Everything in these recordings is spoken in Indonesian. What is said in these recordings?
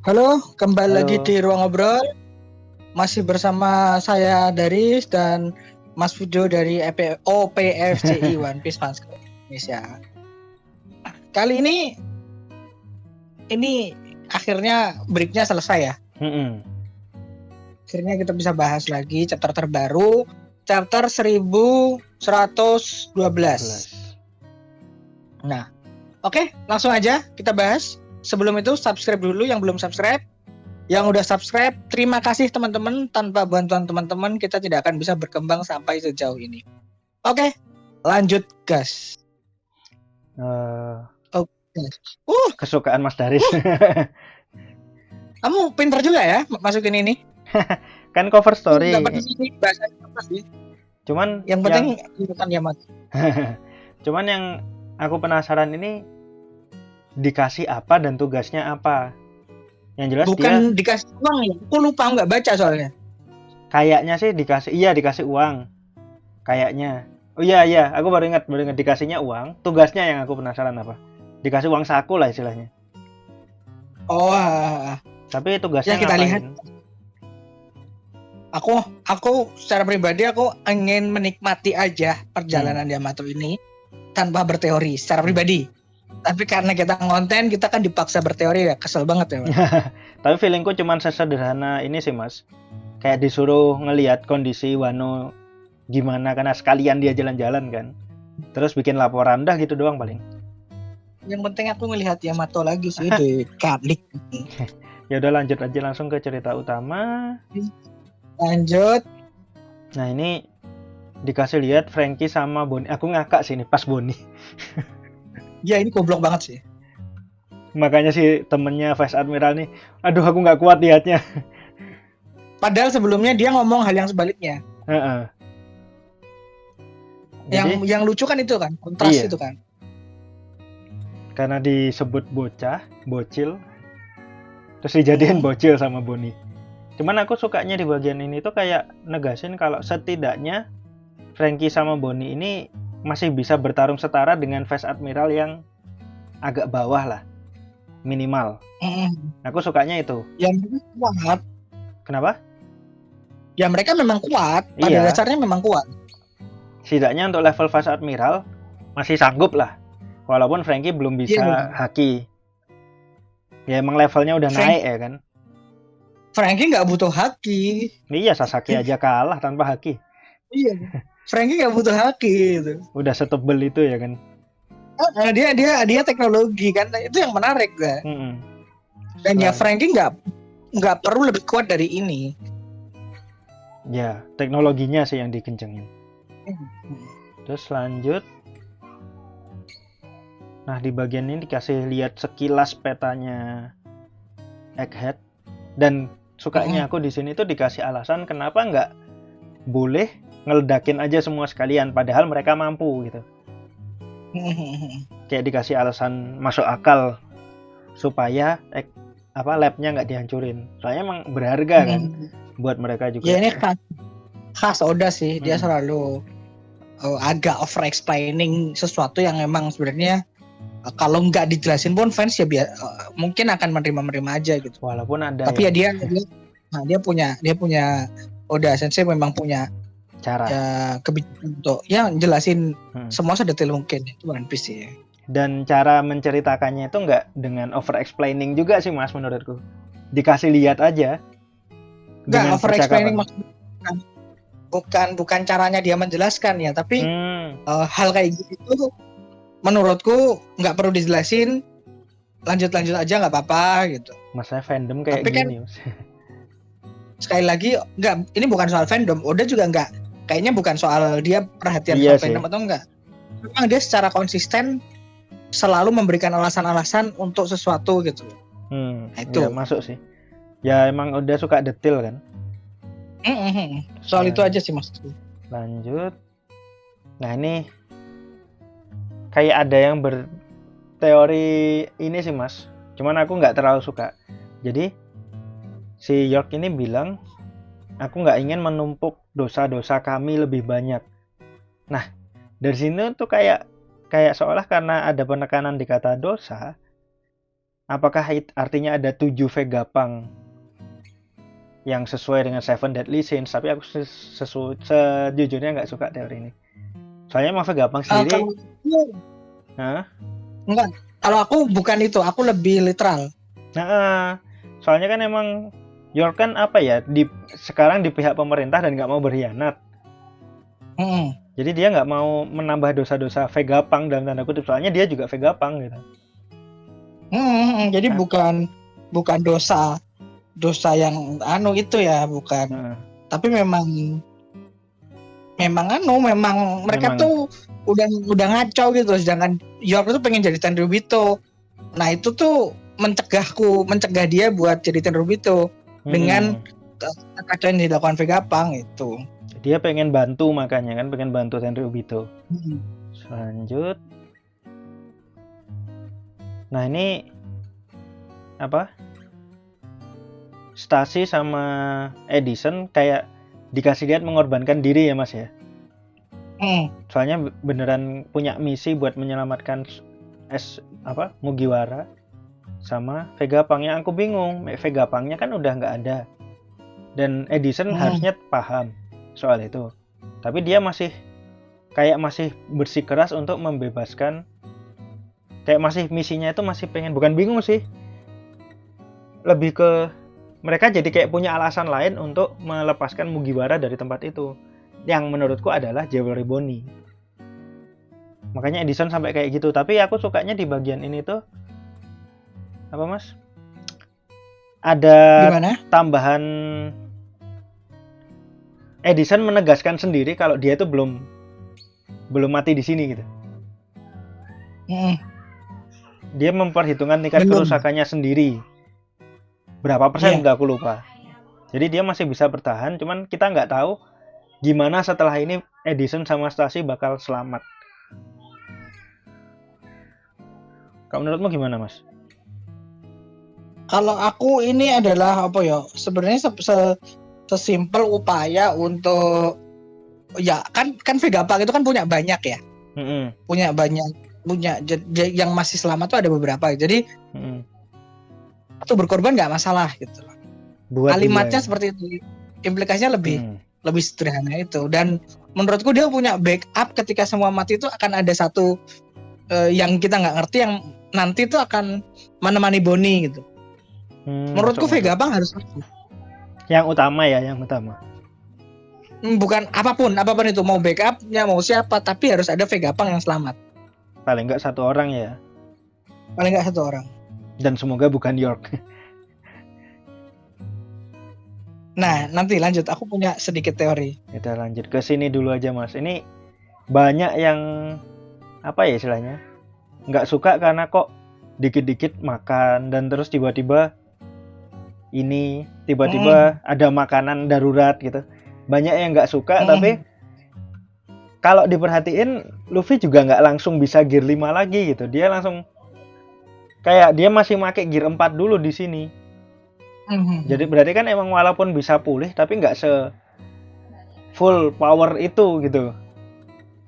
Halo, kembali lagi Halo. di Ruang Ngobrol. Masih bersama saya Daris dan Mas Fujo dari OPFCI One Piece Fans Club Indonesia. Kali ini akhirnya breaknya selesai ya. Akhirnya kita bisa bahas lagi chapter terbaru, chapter 1112. Nah, oke, langsung aja kita bahas. Sebelum itu subscribe dulu yang belum subscribe. Yang udah subscribe, terima kasih teman-teman. Tanpa bantuan teman-teman, kita tidak akan bisa berkembang sampai sejauh ini. Oke, lanjut gas. Oke. Kesukaan Mas Daris. Kamu pinter juga ya masukin ini. Kan cover story. Dapat di sini bahasanya apa sih? Cuman yang penting bukan Yamato. Cuman yang aku penasaran ini dikasih apa dan tugasnya apa. Yang jelas bukan dia dikasih uang ya. Aku lupa nggak baca soalnya. Kayaknya sih dikasih uang. Kayaknya. Oh iya, aku baru ingat dikasihnya uang. Tugasnya yang aku penasaran apa? Dikasih uang saku lah istilahnya. Oh, tapi tugasnya ya kita ngapain? lihat. Aku secara pribadi aku ingin menikmati aja perjalanan Yamato ini tanpa berteori secara pribadi. Tapi karena kita ngonten, kita kan dipaksa berteori ya, kesel banget ya, Mas. Tapi feelingku cuma sesederhana ini sih, Mas. Kayak disuruh ngelihat kondisi Wano gimana karena sekalian dia jalan-jalan kan. Terus bikin laporan dah gitu doang paling. Yang penting aku ngelihat Yamato lagi sih di Kadlik. Ya udah lanjut aja langsung ke cerita utama. Lanjut. Nah, ini dikasih lihat Franky sama Bonnie. Aku ngakak sih ini pas Bonnie. Ya ini goblok banget sih. Makanya si temennya Vice Admiral nih, aduh aku nggak kuat lihatnya. Padahal sebelumnya dia ngomong hal yang sebaliknya. Yang lucu kan itu kan, kontras itu kan. Karena disebut bocil, terus dijadiin bocil sama Bonnie. Cuman aku sukanya di bagian ini tuh kayak negasin kalau setidaknya Franky sama Bonnie ini masih bisa bertarung setara dengan Vice Admiral yang agak bawah lah, minimal. Aku sukanya itu. Yang kuat. Kenapa? Ya mereka memang kuat, pada dasarnya memang kuat. Setidaknya untuk level Vice Admiral masih sanggup lah, walaupun Franky belum bisa haki. Ya emang levelnya udah naik ya kan. Franky nggak butuh haki. Iya, Sasaki aja kalah tanpa haki. Iya, Franky nggak butuh haki gitu. Udah setebel itu ya kan. Dia teknologi kan, itu yang menarik kan. Dan ya Franky nggak perlu lebih kuat dari ini. Ya, teknologinya sih yang dikencengin. Terus lanjut. Nah, di bagian ini dikasih lihat sekilas petanya Egghead. Dan sukanya aku di sini tuh dikasih alasan kenapa nggak boleh ngeledakin aja semua sekalian, padahal mereka mampu gitu. Kayak dikasih alasan masuk akal supaya labnya nggak dihancurin. Soalnya emang berharga kan buat mereka juga. Ya ini khas Oda sih, dia selalu agak over explaining sesuatu yang emang sebenarnya kalau nggak dijelasin pun fans ya mungkin akan menerima aja gitu. Walaupun ada. Tapi ya dia punya Oda Sensei memang punya cara ya kebijakan untuk ya jelasin semua sedetail mungkin itu One Piece ya. Dan cara menceritakannya itu nggak dengan over explaining juga sih Mas menurutku. Dikasih lihat aja. Nggak over explaining maksudnya bukan caranya dia menjelaskan ya, tapi hal kayak gitu menurutku nggak perlu dijelasin, lanjut aja nggak apa-apa gitu. Masalah fandom kayak tapi gini. Kan, sekali lagi ini bukan soal fandom, Oda juga kayaknya bukan soal dia perhatian soal fandom atau enggak. Memang dia secara konsisten selalu memberikan alasan-alasan untuk sesuatu gitu. Nah, itu ya, masuk sih. Ya emang udah suka detail kan. Soal itu aja sih maksudku. Lanjut. Nah ini kayak ada yang berteori ini sih Mas. Cuman aku nggak terlalu suka. Jadi si York ini bilang, aku nggak ingin menumpuk dosa-dosa kami lebih banyak. Nah dari sini tuh kayak seolah karena ada penekanan di kata dosa, apakah artinya ada 7 Vegapunk yang sesuai dengan Seven Deadly Sins? Tapi aku sejujurnya nggak suka teori ini. Soalnya emang Vegapunk sendiri. Kalau enggak, kalau aku bukan itu, aku lebih literal. Nah, soalnya kan emang York kan apa ya, sekarang di pihak pemerintah dan nggak mau berkhianat. Jadi dia nggak mau menambah dosa-dosa Vegapunk dalam tanda kutip, soalnya dia juga Vegapunk gitu. Jadi bukan dosa yang itu ya, bukan. Tapi memang mereka tuh udah ngaco gitu. Sedangkan York itu pengen jadi Tenryubito. Nah itu tuh mencegah dia buat jadi Tenryubito dengan kacau yang dilakukan Vegapunk itu. Dia pengen bantu, makanya kan pengen bantu Tenryubito. Lanjut. Nah ini apa? Stacy sama Edison kayak dikasih lihat mengorbankan diri ya Mas ya. Soalnya beneran punya misi buat menyelamatkan Mugiwara sama Vegapunk. Yang aku bingung, Vegapunknya kan udah nggak ada. Dan Edison harusnya paham soal itu. Tapi dia masih bersikeras untuk membebaskan. Kayak misinya itu masih pengen, bukan bingung sih. Lebih ke mereka jadi kayak punya alasan lain untuk melepaskan Mugiwara dari tempat itu. Yang menurutku adalah Jewelry Bonnie. Makanya Edison sampai kayak gitu. Tapi aku sukanya di bagian ini tuh apa Mas? Ada gimana? Tambahan Edison menegaskan sendiri kalau dia itu belum mati di sini gitu. Dia memperhitungkan tingkat kerusakannya sendiri. Berapa persen nggak aku lupa. Jadi dia masih bisa bertahan, cuman kita nggak tahu gimana setelah ini Edison sama Stacy bakal selamat. Kalau menurutmu gimana Mas? Kalau aku ini adalah sebenarnya sesimpel upaya untuk ya kan Vegapunk itu kan punya banyak ya. Punya yang masih selamat tuh ada beberapa. Jadi itu berkorban nggak masalah gitu. Kalimatnya seperti itu, implikasinya lebih sederhana itu. Dan menurutku dia punya backup ketika semua mati itu akan ada satu yang kita nggak ngerti yang nanti itu akan menemani Bonnie gitu. Menurutku Vegapunk harus yang utama ya, yang utama. Bukan apapun itu, mau backupnya mau siapa, tapi harus ada Vegapunk yang selamat. Paling nggak satu orang ya. Dan semoga bukan York. Nah, nanti lanjut. Aku punya sedikit teori. Kita lanjut ke sini dulu aja, Mas. Ini banyak yang apa ya istilahnya? Nggak suka karena kok dikit-dikit makan dan terus tiba-tiba ada makanan darurat gitu. Banyak yang nggak suka, tapi kalau diperhatiin Luffy juga nggak langsung bisa gear 5 lagi gitu. Dia langsung kayak dia masih pakai gear 4 dulu di sini. Jadi berarti kan emang walaupun bisa pulih tapi nggak full power itu gitu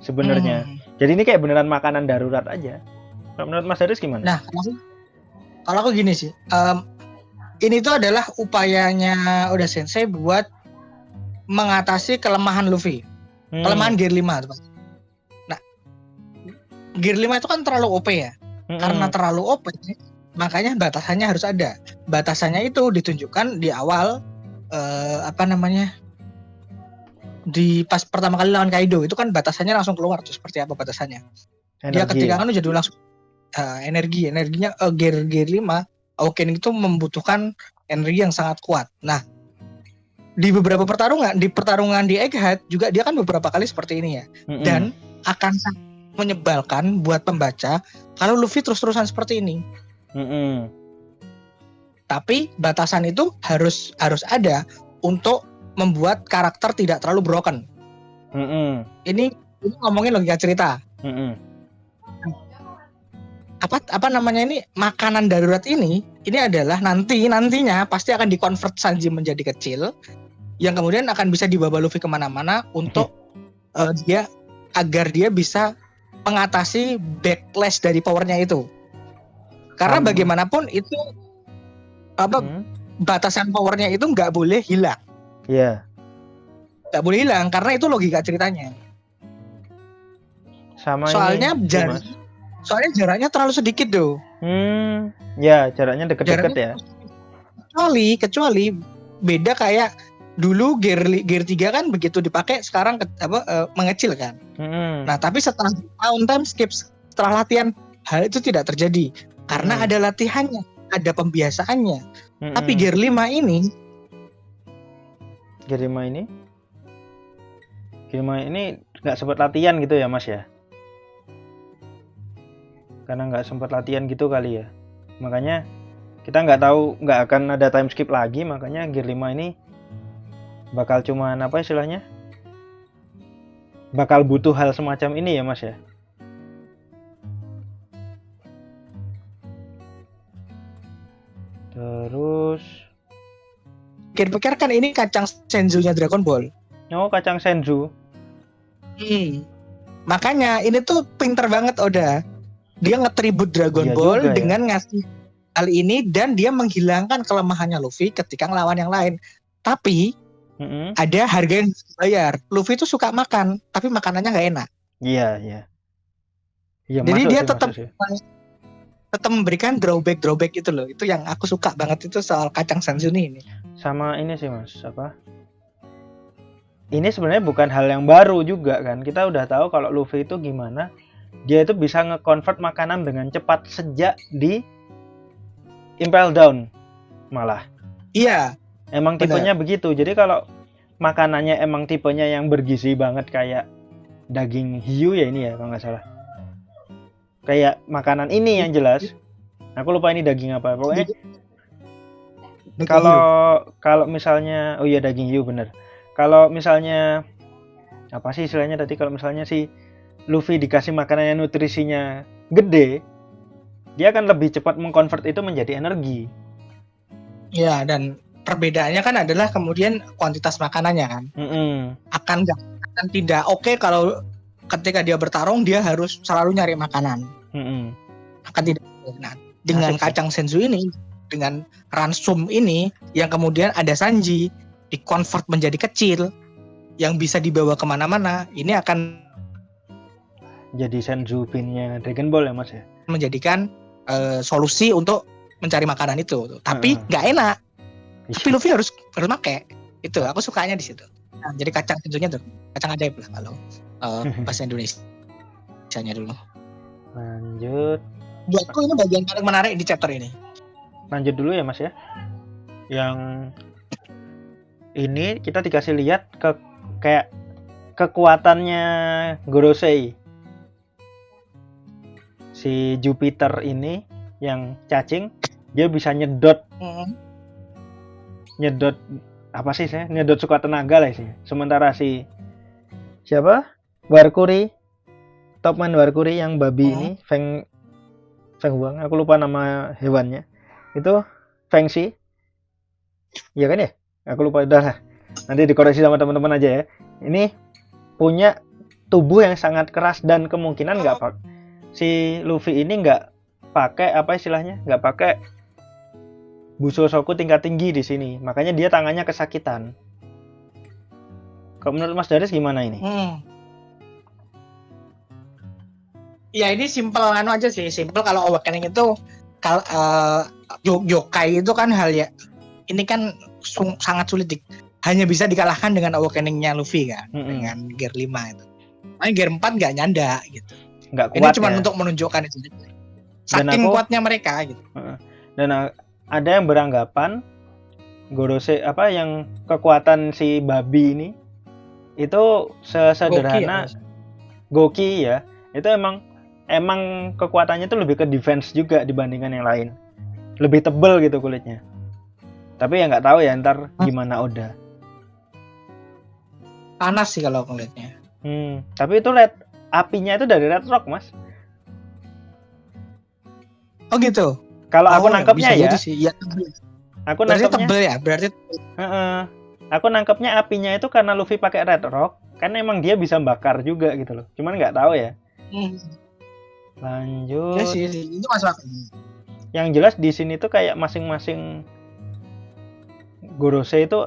sebenarnya. Jadi ini kayak beneran makanan darurat aja. Menurut Mas Haris gimana? Nah, kalau aku gini sih, ini tuh adalah upayanya Oda Sensei buat mengatasi kelemahan Luffy, kelemahan gear 5. Nah, gear 5 itu kan terlalu OP ya. Karena terlalu OP, makanya batasannya harus ada. Batasannya itu ditunjukkan di awal di pas pertama kali lawan Kaido itu kan batasannya langsung keluar tuh. Seperti apa batasannya? Dia ketika kan jadi langsung energinya gear 5 Awakening itu membutuhkan energi yang sangat kuat. Nah, di beberapa pertarungan di Egghead juga dia kan beberapa kali seperti ini ya. Dan akan menyebalkan buat pembaca kalau Luffy terus-terusan seperti ini. Tapi batasan itu harus ada untuk membuat karakter tidak terlalu broken. Ini ngomongin logika cerita. Ini makanan darurat ini adalah nantinya pasti akan dikonvert Sanji menjadi kecil, yang kemudian akan bisa dibawa Luffy kemana-mana untuk agar dia bisa mengatasi backlash dari powernya itu. Karena Sama. bagaimanapun itu apa batasan powernya itu nggak boleh hilang. Iya. Nggak boleh hilang karena itu logika ceritanya. Sama Soalnya ini. Iya, Mas. soalnya jaraknya terlalu sedikit tuh. Ya jaraknya deket-deket ya. Kecuali beda kayak dulu gear 3 kan begitu dipakai sekarang mengecil kan. Nah, tapi setelah tahun time skip, setelah latihan hal itu tidak terjadi karena ada latihannya, ada pembiasaannya. Tapi gear 5 ini nggak sempat latihan gitu ya, Mas ya? Karena nggak sempat latihan gitu kali ya. Makanya kita nggak akan ada time skip lagi, makanya gear 5 ini bakal cuman apa istilahnya? Bakal butuh hal semacam ini ya, Mas ya. Terus pikir-pikir kan ini kacang Senzu-nya Dragon Ball. Oh, kacang Senzu. Makanya ini tuh pinter banget Oda. Dia nge-tribute Dragon Ball juga, dengan ngasih hal ini dan dia menghilangkan kelemahannya Luffy ketika ngelawan yang lain. Tapi ada harga yang dibayar. Luffy itu suka makan, tapi makanannya nggak enak. Iya. Jadi dia tetap memberikan drawback itu loh. Itu yang aku suka banget itu soal kacang Senzu ini. Sama ini sih, Mas, ini sebenarnya bukan hal yang baru juga kan. Kita udah tahu kalau Luffy itu gimana. Dia itu bisa nge-convert makanan dengan cepat sejak di Impel Down malah. Iya. Emang tipenya begitu. Jadi kalau makanannya emang tipenya yang bergizi banget kayak daging hiu ya ini ya kalau nggak salah. Kayak makanan ini yang jelas. Aku lupa ini daging apa. Pokoknya kalau misalnya daging hiu bener. Kalau misalnya apa sih istilahnya tadi, kalau misalnya si Luffy dikasih makanan yang nutrisinya gede, dia akan lebih cepat mengkonvert itu menjadi energi. Iya, dan perbedaannya kan adalah kemudian kuantitas makanannya kan. Akan tidak oke kalau ketika dia bertarung dia harus selalu nyari makanan. Akan tidak. Nah, dengan kacang Senzu ini, dengan Ransum ini yang kemudian ada Sanji dikonvert menjadi kecil yang bisa dibawa kemana-mana, ini akan jadi Senzu Bean-nya Dragon Ball ya, Mas ya, menjadikan solusi untuk mencari makanan itu. Tapi nggak enak. Tapi Luffy harus pakai itu. Aku sukanya di situ. Nah, jadi kacang Senzu-nya tuh kacang ajaib lah kalau bahasa Indonesia-nya dulu. Lanjut. Buatku ini bagian paling menarik di chapter ini. Lanjut dulu ya, Mas ya. Yang ini kita dikasih lihat kayak kekuatannya Gorosei. Si Jupiter ini yang cacing, dia bisa nyedot apa sih saya? Nyedot suka tenaga lah sih. Sementara si siapa? Warkuri, Topman Warkuri yang babi ini, Feng Huang, aku lupa nama hewannya. Itu Feng Shi. Iya kan ya? Aku lupa, udah lah. Nanti dikoreksi sama teman-teman aja ya. Ini punya tubuh yang sangat keras dan kemungkinan si Luffy ini nggak pakai apa istilahnya? Nggak pakai Bushosoku tingkat tinggi di sini. Makanya dia tangannya kesakitan. Kalau menurut Mas Daris gimana ini? Ya ini simple aja sih. Simple kalau awakening itu kalau yokai itu kan hal ya. Ini kan sangat sulit hanya bisa dikalahkan dengan awakeningnya Luffy kan, dengan gear 5 itu. Makanya gear 4 nggak nyanda gitu. Nggak kuat. Ini cuma untuk menunjukkan itu. Saking kuatnya mereka gitu. Dan ada yang beranggapan Gorosei yang kekuatan si babi ini itu sesederhana Goki ya. Itu emang kekuatannya itu lebih ke defense juga dibandingkan yang lain. Lebih tebel gitu kulitnya. Tapi ya nggak tahu ya ntar gimana Oda. Panas sih kalau kulitnya. Tapi itu apinya itu dari Red Rock, Mas. Oh gitu. Kalau aku nangkepnya ya. Ya. Aku berarti nangkepnya tebel ya, berarti. Aku nangkepnya apinya itu karena Luffy pakai Red Rock, kan emang dia bisa bakar juga gitu loh. Cuman nggak tahu ya. Lanjut. Ya sih, itu masuk akal. Yang jelas di sini tuh kayak masing-masing Gorose itu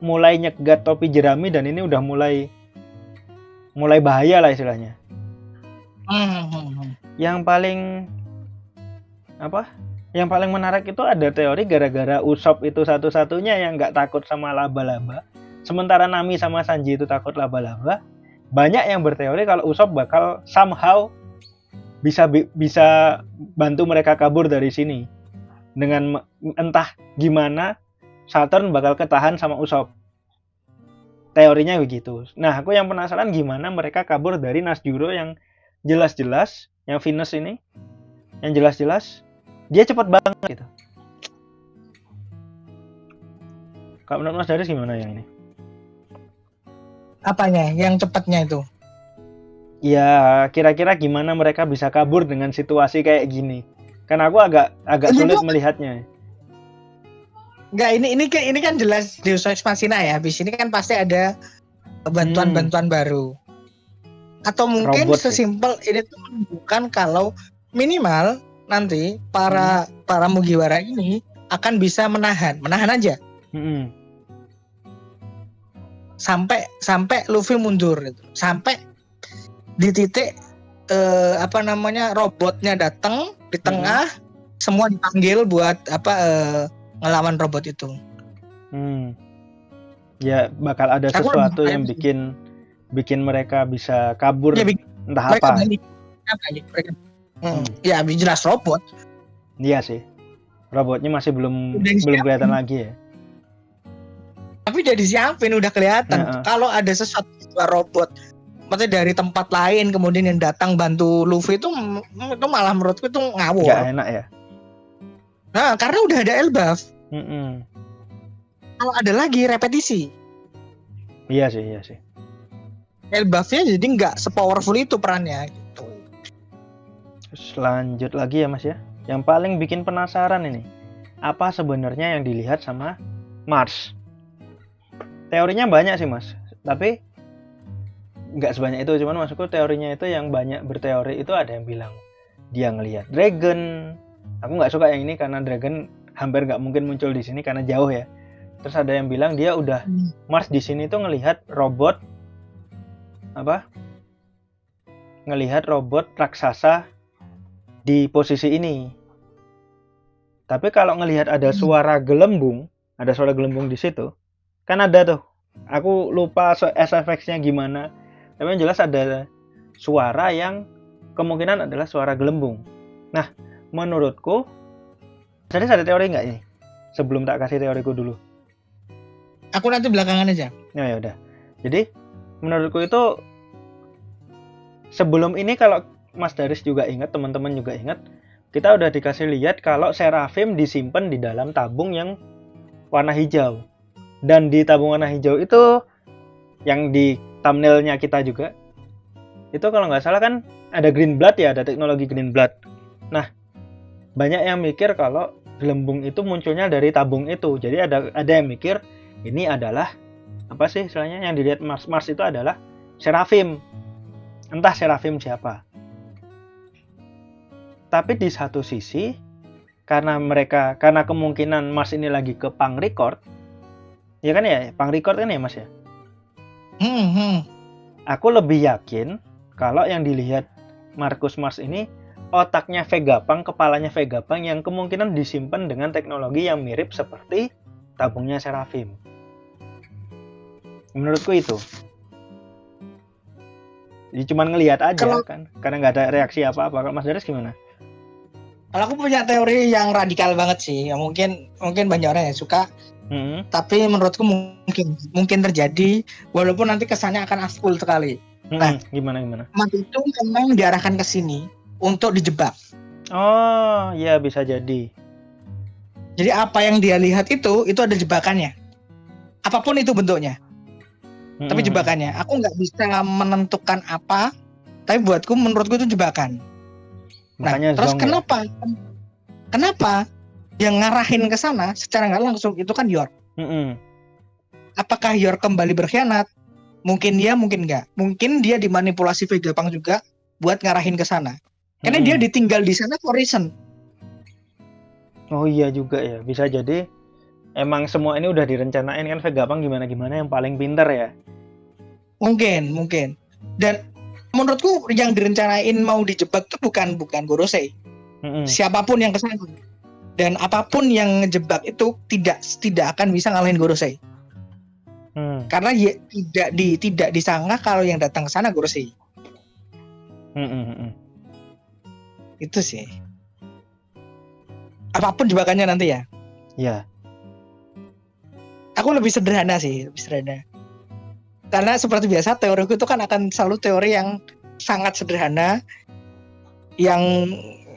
mulai nyegat topi jerami dan ini udah mulai bahaya lah istilahnya. Yang paling Yang paling menarik itu ada teori gara-gara Usopp itu satu-satunya yang nggak takut sama laba-laba. Sementara Nami sama Sanji itu takut laba-laba. Banyak yang berteori kalau Usopp bakal somehow bisa bantu mereka kabur dari sini. Dengan entah gimana Saturn bakal ketahan sama Usopp. Teorinya begitu. Nah, aku yang penasaran gimana mereka kabur dari Nasjuro yang jelas-jelas, yang Venus ini, yang jelas-jelas dia cepet banget gitu. Kalau menurut Mas Daris gimana yang ini? Apanya? Yang cepatnya itu? Ya, kira-kira gimana mereka bisa kabur dengan situasi kayak gini? Kan aku agak sulit melihatnya. Enggak, ini kan jelas Deus Ex Machina ya. Habis ini kan pasti ada bantuan-bantuan baru. Atau mungkin Robot sesimpel ini tuh menunjukkan kalau minimal nanti para Mugiwara ini akan bisa menahan aja sampai Luffy mundur gitu. Sampai di titik robotnya datang di tengah, semua dipanggil buat ngelawan robot itu. Ya bakal ada sesuatu yang bikin mereka bisa kabur, ya, entah apa. Mereka ya jelas robot. Iya sih. Robotnya masih belum kelihatan lagi ya. Tapi udah disiapin, udah kelihatan. Kalau ada sesuatu robot maksudnya dari tempat lain kemudian yang datang bantu Luffy itu malah menurutku itu ngawur. Gak enak ya. Nah, karena udah ada Elbaf. Kalau ada lagi repetisi. Iya sih. Elbafnya jadi nggak sepowerful itu perannya gitu. Lanjut lagi ya Mas ya. Yang paling bikin penasaran ini, apa sebenarnya yang dilihat sama Mars? Teorinya banyak sih Mas, tapi nggak sebanyak itu. Cuman maksudku teorinya itu yang banyak berteori itu ada yang bilang dia ngelihat dragon. Aku nggak suka yang ini karena dragon hampir nggak mungkin muncul di sini karena jauh ya. Terus ada yang bilang dia udah Mars di sini tuh ngelihat robot ngelihat robot raksasa di posisi ini. Tapi kalau ngelihat ada suara gelembung di situ, kan ada tuh. Aku lupa SFX-nya gimana. Tapi yang jelas ada suara yang kemungkinan adalah suara gelembung. Nah, menurutku, jadi ada teori nggak ini? Sebelum tak kasih teoriku dulu. Aku nanti belakangan aja. Ya udah. Jadi menurutku itu sebelum ini kalau Mas Daris juga ingat, teman-teman juga ingat, kita udah dikasih lihat kalau Seraphim disimpan di dalam tabung yang warna hijau. Dan di tabung warna hijau itu yang di thumbnailnya kita juga, itu kalau nggak salah kan ada green blood ya, ada teknologi green blood. Nah, banyak yang mikir kalau gelembung itu munculnya dari tabung itu. Jadi ada yang mikir ini adalah apa sih istilahnya yang dilihat Mars itu adalah Seraphim. Entah Seraphim siapa. Tapi di satu sisi karena kemungkinan Mars ini lagi ke punk record. Ya kan ya, punk record kan ya Mas ya? Aku lebih yakin kalau yang dilihat Markus Mars ini otaknya Vegapunk, kepalanya Vegapunk yang kemungkinan disimpan dengan teknologi yang mirip seperti tabungnya Seraphim. Menurutku itu. Jadi cuma ngelihat aja kan, karena nggak ada reaksi apa-apa. Kalau Mas Daris gimana? Kalau aku punya teori yang radikal banget sih, ya mungkin banyak orang yang suka. Tapi menurutku mungkin terjadi, walaupun nanti kesannya akan askul sekali. Nah, gimana? Mars itu memang diarahkan ke sini untuk dijebak. Oh, ya bisa jadi. Jadi apa yang dia lihat itu ada jebakannya. Apapun itu bentuknya. Tapi jebakannya. Aku nggak bisa menentukan apa, tapi menurutku itu jebakan. Makanya terus Zong, kenapa yang ngarahin ke sana secara nggak langsung itu kan York. Apakah York kembali berkhianat? Mungkin dia, mungkin nggak. Mungkin dia dimanipulasi Vegapunk juga buat ngarahin ke sana. Karena dia ditinggal di sana for reason. Oh iya juga ya, bisa jadi emang semua ini udah direncanain kan Vegapunk gimana-gimana yang paling pinter ya. Mungkin. Dan menurutku yang direncanain mau dijebak tuh bukan Gorosei. Mm-mm. Siapapun yang kesana dan apapun yang ngejebak itu tidak akan bisa ngalahin Gorosei. Karena ya, tidak disangka kalau yang datang ke sana Gorosei. Itu sih. Apapun jebakannya nanti ya. Ya. Aku lebih sederhana. Karena seperti biasa teoriku itu kan akan selalu teori yang sangat sederhana, yang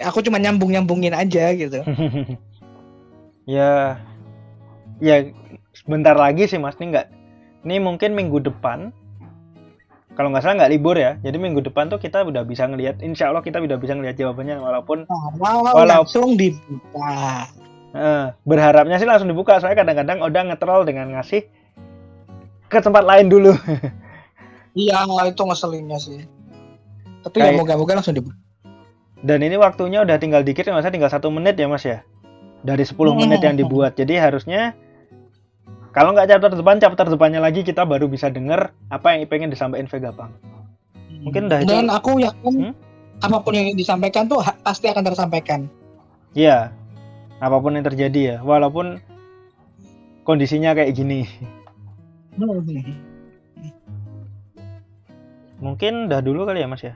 aku cuma nyambungin aja gitu. Ya sebentar lagi sih Mas, ini mungkin minggu depan kalau nggak salah nggak libur ya, jadi minggu depan tuh kita udah bisa ngelihat, insya Allah kita udah bisa ngelihat jawabannya walaupun langsung dibuka. Berharapnya sih langsung dibuka, soalnya kadang-kadang Oda nge-troll dengan ngasih ke tempat lain dulu. Iya, itu ngeselinnya sih. Tapi ya moga-moga langsung dibuka. Dan ini waktunya udah tinggal dikit, nggak usah tinggal 1 menit ya Mas ya, dari 10 menit yang dibuat. Jadi harusnya kalau nggak chapter depannya lagi kita baru bisa denger apa yang pengen disampaikan Vegapunk. Mungkin udah itu. Dan aku yakin apapun yang disampaikan tuh pasti akan tersampaikan. Iya, apapun yang terjadi ya, walaupun kondisinya kayak gini. Mungkin udah dulu kali ya Mas ya.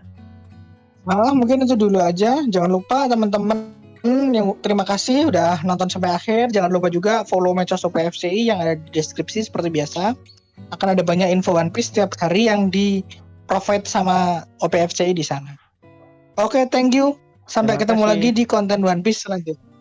Mungkin itu dulu aja. Jangan lupa teman-teman yang terima kasih udah nonton sampai akhir. Jangan lupa juga follow medsos OPFCI yang ada di deskripsi seperti biasa. Akan ada banyak info One Piece setiap hari yang di provide sama OPFCI di sana. Oke, thank you. Sampai ketemu lagi di konten One Piece selanjutnya.